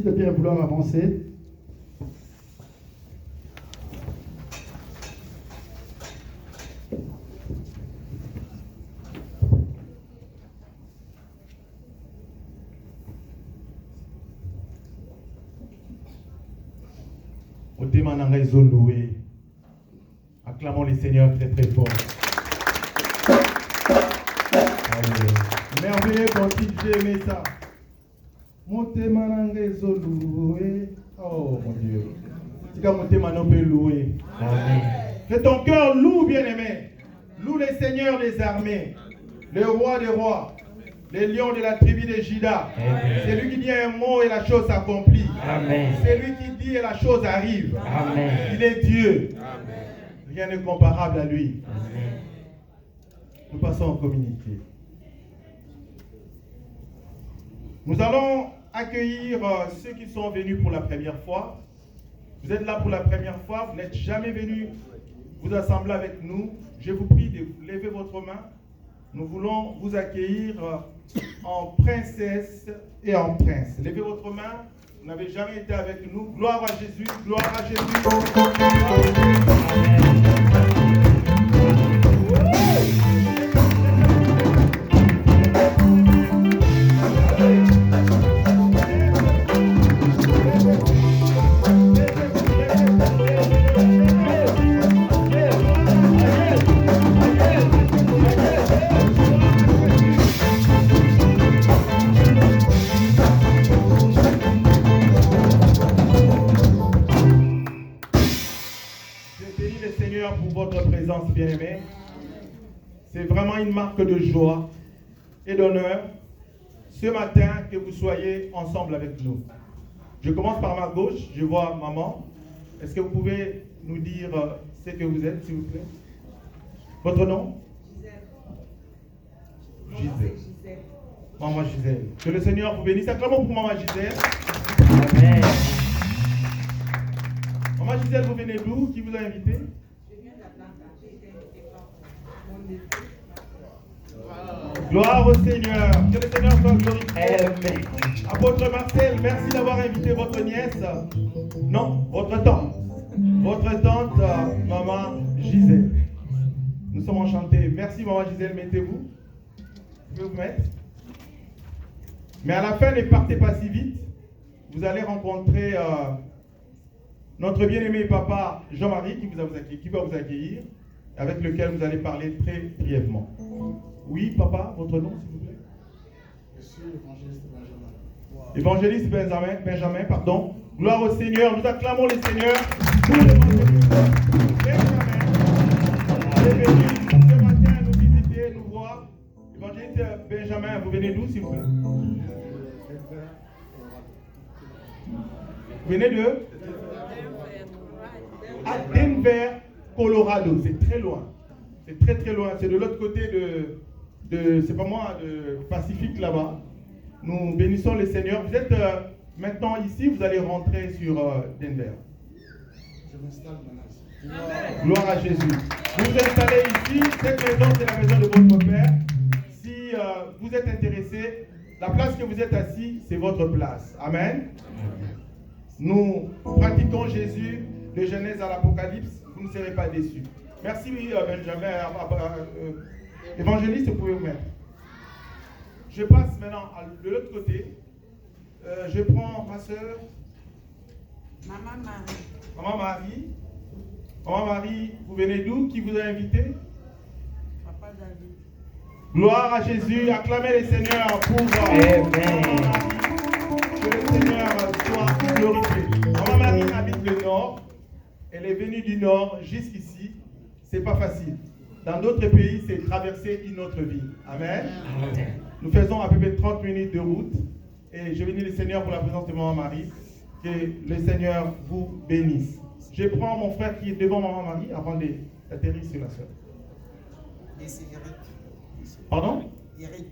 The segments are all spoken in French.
de bien vouloir avancer. Acclamons les Seigneurs très très fort. Merveilleux quand j'ai aimé ça. Oh mon Dieu. Que ton cœur loue, bien-aimé. Loue les seigneurs des armées, le roi des rois, les lions de la tribu de Juda. C'est lui qui dit un mot et la chose s'accomplit. C'est lui qui dit et la chose arrive. Amen. Il est Dieu. Amen. Rien n'est comparable à lui. Amen. Nous passons en communiqué. Nous allons accueillir ceux qui sont venus pour la première fois. Vous êtes là pour la première fois, vous n'êtes jamais venus vous assembler avec nous. Je vous prie de lever votre main. Nous voulons vous accueillir en princesse et en prince. Levez votre main. Vous n'avez jamais été avec nous. Gloire à Jésus, gloire à Jésus. Bien-aimés, c'est vraiment une marque de joie et d'honneur ce matin que vous soyez ensemble avec nous. Je commence par ma gauche, je vois maman. Est-ce que vous pouvez nous dire ce que vous êtes, s'il vous plaît? Votre nom? Gisèle. Maman Gisèle. Que le Seigneur vous bénisse. Acclamons pour maman Gisèle. Amen. Maman Gisèle, vous venez d'où? Qui vous a invité? Gloire au Seigneur. Que le Seigneur soit glorifié. Apôtre Marcel, merci d'avoir invité votre nièce. Non, votre tante. Votre tante, maman Gisèle. Nous sommes enchantés. Merci, maman Gisèle. Mettez-vous. Vous pouvez vous mettre. Mais à la fin, ne partez pas si vite. Vous allez rencontrer notre bien-aimé papa Jean-Marie qui va vous accueillir, avec lequel vous allez parler très brièvement. Oui, papa, votre nom, s'il vous plaît? Je suis évangéliste Benjamin. Benjamin, pardon. Gloire au Seigneur. Nous acclamons les seigneurs. L'évangéliste Benjamin est venu ce matin nous visiter, nous voir. Évangéliste Benjamin, vous venez d'où, s'il vous plaît? Vous venez de? À Denver, Colorado. C'est très loin. C'est très très loin. C'est de l'autre côté c'est pas moi, de Pacifique là-bas. Nous bénissons le Seigneur. Vous êtes maintenant ici, vous allez rentrer sur Denver. Je m'installe maintenant. Gloire à Jésus. Vous vous installez ici. Cette maison, c'est la maison de votre Père. Si vous êtes intéressé, la place que vous êtes assis, c'est votre place. Amen. Nous pratiquons Jésus de Genèse à l'Apocalypse. Vous ne serez pas déçus. Merci, Benjamin. Évangéliste, vous pouvez vous mettre. Je passe maintenant de l'autre côté. Je prends ma soeur. Maman Marie. Maman Marie. Maman Marie, vous venez d'où? Qui vous a invité? Papa David. Gloire à Jésus. Acclamez les seigneurs pour Amen. que le Seigneur soit glorifié. Maman Marie habite le nord. Elle est venue du nord jusqu'ici. C'est pas facile. Dans d'autres pays, c'est traverser une autre vie. Amen. Amen. Nous faisons à peu près 30 minutes de route. Et je bénis le Seigneur pour la présence de Maman Marie. Que le Seigneur vous bénisse. Je prends mon frère qui est devant Maman Marie avant d'atterrir sur la soeur. Pardon? Eric.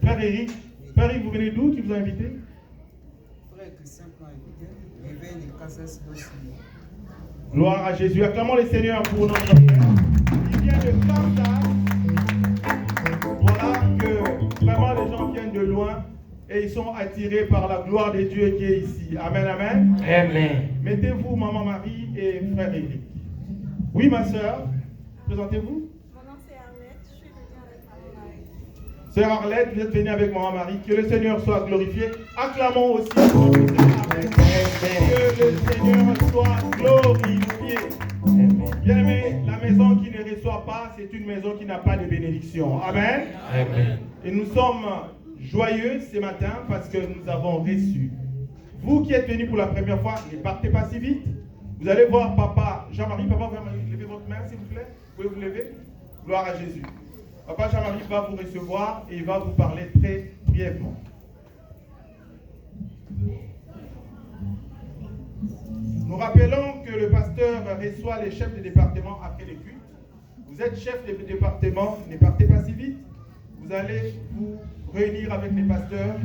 Frère Eric. Frère Eric, vous venez d'où? Qui vous a invité? Frère Christian m'a invité. Il vient de Kansas City. Gloire à Jésus. Acclamons le Seigneur pour notre frère. Il vient de Kansas. Voilà que vraiment les gens viennent de loin et ils sont sont attirés par la gloire de Dieu qui est ici. Amen, amen. Amen. Mettez-vous, maman Marie et frère Éric. Oui, ma soeur, présentez-vous. Mon nom c'est Arlette, je suis venue avec maman Marie. Sœur Arlette, vous êtes venue avec maman Marie. Que le Seigneur soit glorifié. Acclamons aussi notre Seigneur. Amen. Que le Seigneur soit glorifié. Bien-aimé, la maison qui ne reçoit pas, c'est une maison qui n'a pas de bénédiction. Amen. Amen. Et nous sommes joyeux ce matin parce que nous avons reçu. Vous qui êtes venus pour la première fois, ne partez pas si vite. Vous allez voir papa Jean-Marie. Papa, vous pouvez lever votre main s'il vous plaît. Vous pouvez vous lever. Gloire à Jésus. Papa Jean-Marie va vous recevoir et il va vous parler très brièvement. Nous rappelons que le pasteur reçoit les chefs de département après les cultes. Vous êtes chef de département, ne partez pas si vite. Vous allez vous réunir avec les pasteurs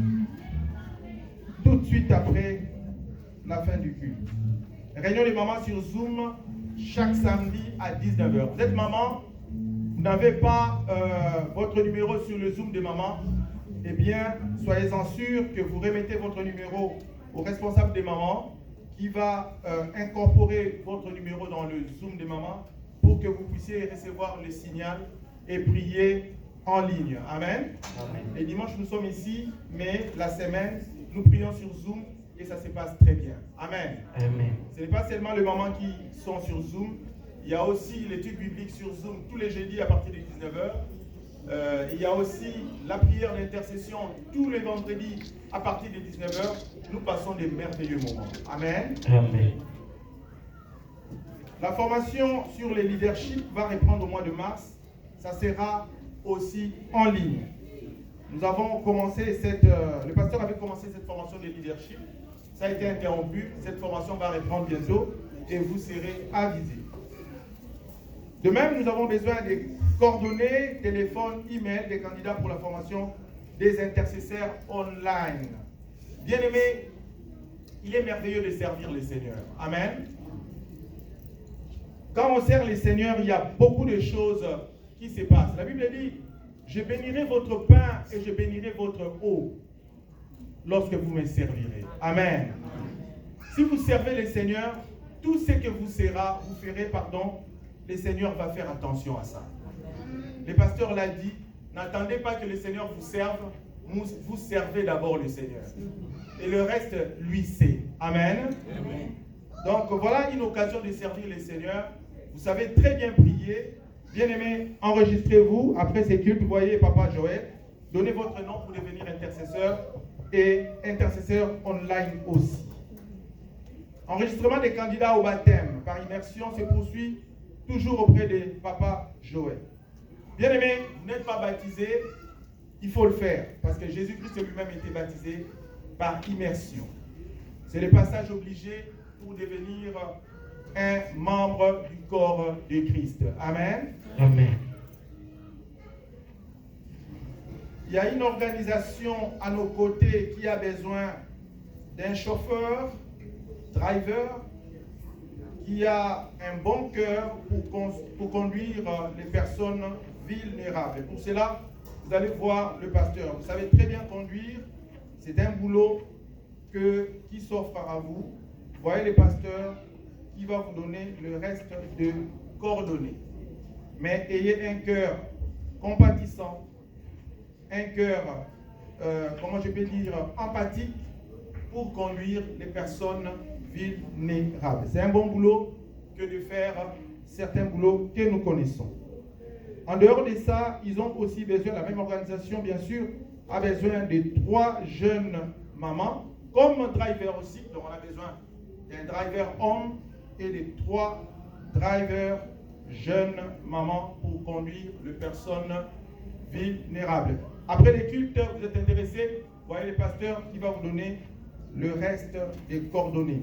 tout de suite après la fin du culte. Réunion des mamans sur Zoom chaque samedi à 19h. Vous êtes maman, vous n'avez pas votre numéro sur le Zoom des mamans, eh bien, soyez-en sûrs que vous remettez votre numéro au responsable des mamans qui va incorporer votre numéro dans le Zoom des mamans pour que vous puissiez recevoir le signal et prier en ligne. Amen. Amen. Les dimanches, nous sommes ici, mais la semaine, nous prions sur Zoom et ça se passe très bien. Amen. Amen. Ce n'est pas seulement les mamans qui sont sur Zoom, il y a aussi l'étude biblique sur Zoom tous les jeudis à partir de 19h. Il y a aussi la prière d'intercession tous les vendredis à partir de 19h. Nous passons des merveilleux moments. Amen. Amen. La formation sur le leadership va reprendre au mois de mars. Ça sera aussi en ligne. Nous avons commencé le pasteur avait commencé cette formation de leadership. Ça a été interrompu. Cette formation va reprendre bientôt et vous serez avisés. De même, nous avons besoin des coordonnées, téléphone, email des candidats pour la formation des intercesseurs online. Bien-aimés, il est merveilleux de servir le Seigneur. Amen. Quand on sert le Seigneur, il y a beaucoup de choses qui se passent. La Bible dit, je bénirai votre pain et je bénirai votre eau lorsque vous me servirez. Amen. Si vous servez le Seigneur, tout ce que vous ferez, le Seigneur va faire attention à ça. Le pasteur l'a dit, n'attendez pas que le Seigneur vous serve, vous servez d'abord le Seigneur. Et le reste, lui sait. Amen. Amen. Donc voilà une occasion de servir le Seigneur. Vous savez très bien prier. Bien-aimés, enregistrez-vous après ces cultes. Vous voyez Papa Joël. Donnez votre nom pour devenir intercesseur et intercesseur online aussi. Enregistrement des candidats au baptême par immersion se poursuit toujours auprès de Papa Joël. Bien-aimés, vous n'êtes pas baptisé, il faut le faire parce que Jésus-Christ lui-même était baptisé par immersion. C'est le passage obligé pour devenir un membre du corps de Christ. Amen. Amen. Il y a une organisation à nos côtés qui a besoin d'un chauffeur, driver, qui a un bon cœur pour conduire les personnes vulnérables. Et pour cela, vous allez voir le pasteur. Vous savez très bien conduire. C'est un boulot qui s'offre à vous. Vous voyez le pasteur qui va vous donner le reste de coordonnées. Mais ayez un cœur compatissant, un cœur, empathique pour conduire les personnes vulnérables. C'est un bon boulot que de faire certains boulots que nous connaissons. En dehors de ça, ils ont aussi besoin, la même organisation bien sûr, a besoin de 3 jeunes mamans, comme driver aussi. Donc on a besoin d'un driver homme et de 3 drivers jeunes mamans pour conduire les personnes vulnérables. Après les cultes, vous êtes intéressés, vous voyez le pasteur qui va vous donner le reste des coordonnées.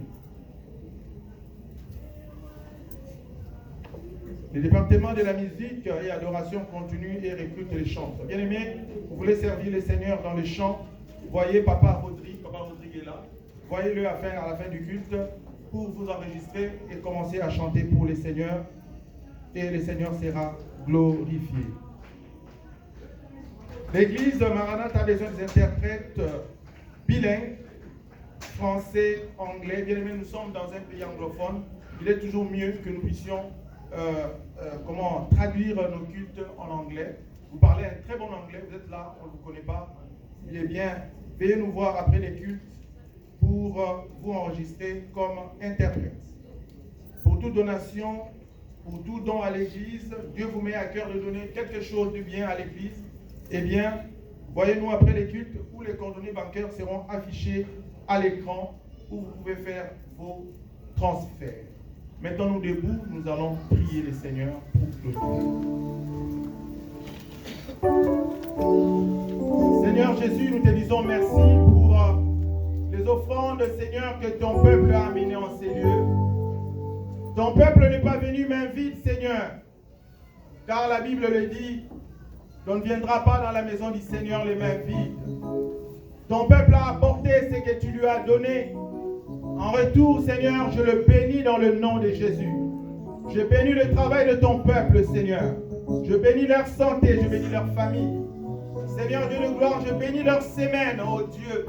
Le département de la musique et adoration continue et recrute les chantres. Bien aimés, vous voulez servir le Seigneur dans les chants, voyez Papa Rodrigue est là. Voyez-le à la fin du culte pour vous enregistrer et commencer à chanter pour le Seigneur. Et le Seigneur sera glorifié. L'église Maranatha a besoin des interprètes bilingue, français, anglais. Bien aimé, nous sommes dans un pays anglophone. Il est toujours mieux que nous puissions traduire nos cultes en anglais. Vous parlez un très bon anglais, vous êtes là, on ne vous connaît pas. Il est bien, veuillez nous voir après les cultes pour vous enregistrer comme interprète. Pour toute donation, pour tout don à l'église, Dieu vous met à cœur de donner quelque chose de bien à l'église. Eh bien, voyez-nous après les cultes où les coordonnées bancaires seront affichées à l'écran où vous pouvez faire vos transferts. Mettons-nous debout, nous allons prier le Seigneur pour clôturer. Seigneur Jésus, nous te disons merci pour les offrandes, Seigneur, que ton peuple a amenées en ces lieux. Ton peuple n'est pas venu main vide, Seigneur, car la Bible le dit, on ne viendra pas dans la maison du Seigneur les mains vides. Ton peuple a apporté ce que tu lui as donné. En retour, Seigneur, je le bénis dans le nom de Jésus. Je bénis le travail de ton peuple, Seigneur. Je bénis leur santé, je bénis leur famille. Seigneur Dieu de gloire, je bénis leur semaine, oh Dieu.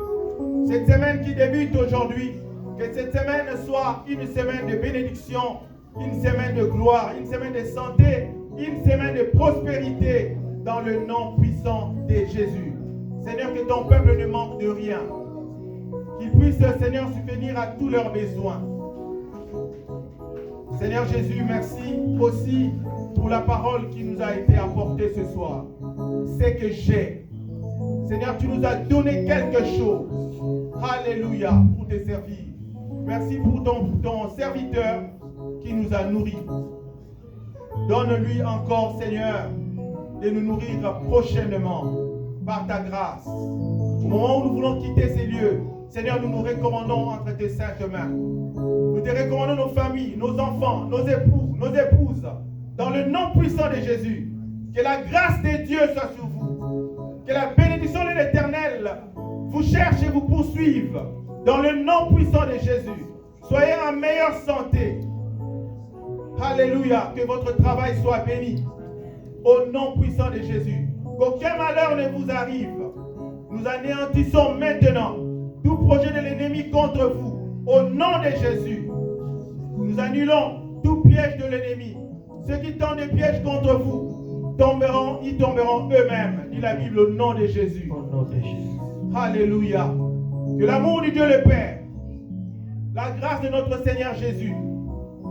Cette semaine qui débute aujourd'hui, que cette semaine soit une semaine de bénédiction, une semaine de gloire, une semaine de santé, une semaine de prospérité dans le nom puissant de Jésus. Seigneur, que ton peuple ne manque de rien. Qu'il puisse, Seigneur, subvenir à tous leurs besoins. Seigneur Jésus, merci aussi pour la parole qui nous a été apportée ce soir. C'est que j'ai. Seigneur, tu nous as donné quelque chose. Alléluia, pour te servir. Merci pour ton serviteur qui nous a nourris. Donne-lui encore, Seigneur, de nous nourrir prochainement par ta grâce. Au moment où nous voulons quitter ces lieux, Seigneur, nous nous recommandons entre tes saintes mains. Nous te recommandons nos familles, nos enfants, nos époux, nos épouses, dans le nom puissant de Jésus. Que la grâce de Dieu soit sur vous. Que la bénédiction de l'Éternel vous cherche et vous poursuive. Dans le nom puissant de Jésus. Soyez en meilleure santé. Alléluia. Que votre travail soit béni. Au nom puissant de Jésus. Qu'aucun malheur ne vous arrive. Nous anéantissons maintenant tout projet de l'ennemi contre vous. Au nom de Jésus. Nous annulons tout piège de l'ennemi. Ceux qui tendent des pièges contre vous tomberont, ils tomberont eux-mêmes. Dit la Bible au nom de Jésus. Au nom de Jésus. Alléluia. Que l'amour de Dieu le Père, la grâce de notre Seigneur Jésus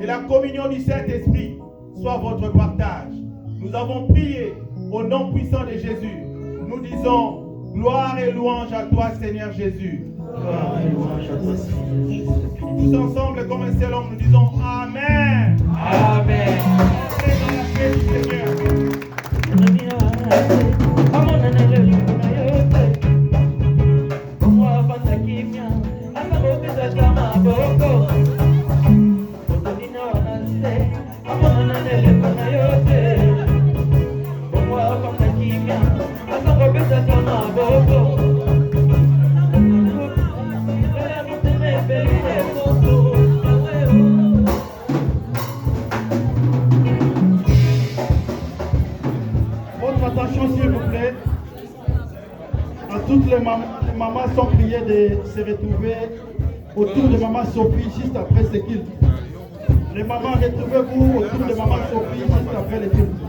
et la communion du Saint-Esprit soient votre partage. Nous avons prié au nom puissant de Jésus. Nous disons gloire et louange à toi, Seigneur Jésus. Gloire et louange à toi, Seigneur Jésus. Tous ensemble, comme un seul homme, nous disons Amen. Amen. Entrez dans la paix du Seigneur. Votre attention, s'il vous plaît. Toutes les mamans sont priées de se retrouver autour de maman Sophie juste après ce culte. Les mamans, retrouvez-vous autour de maman Sophie juste après le culte.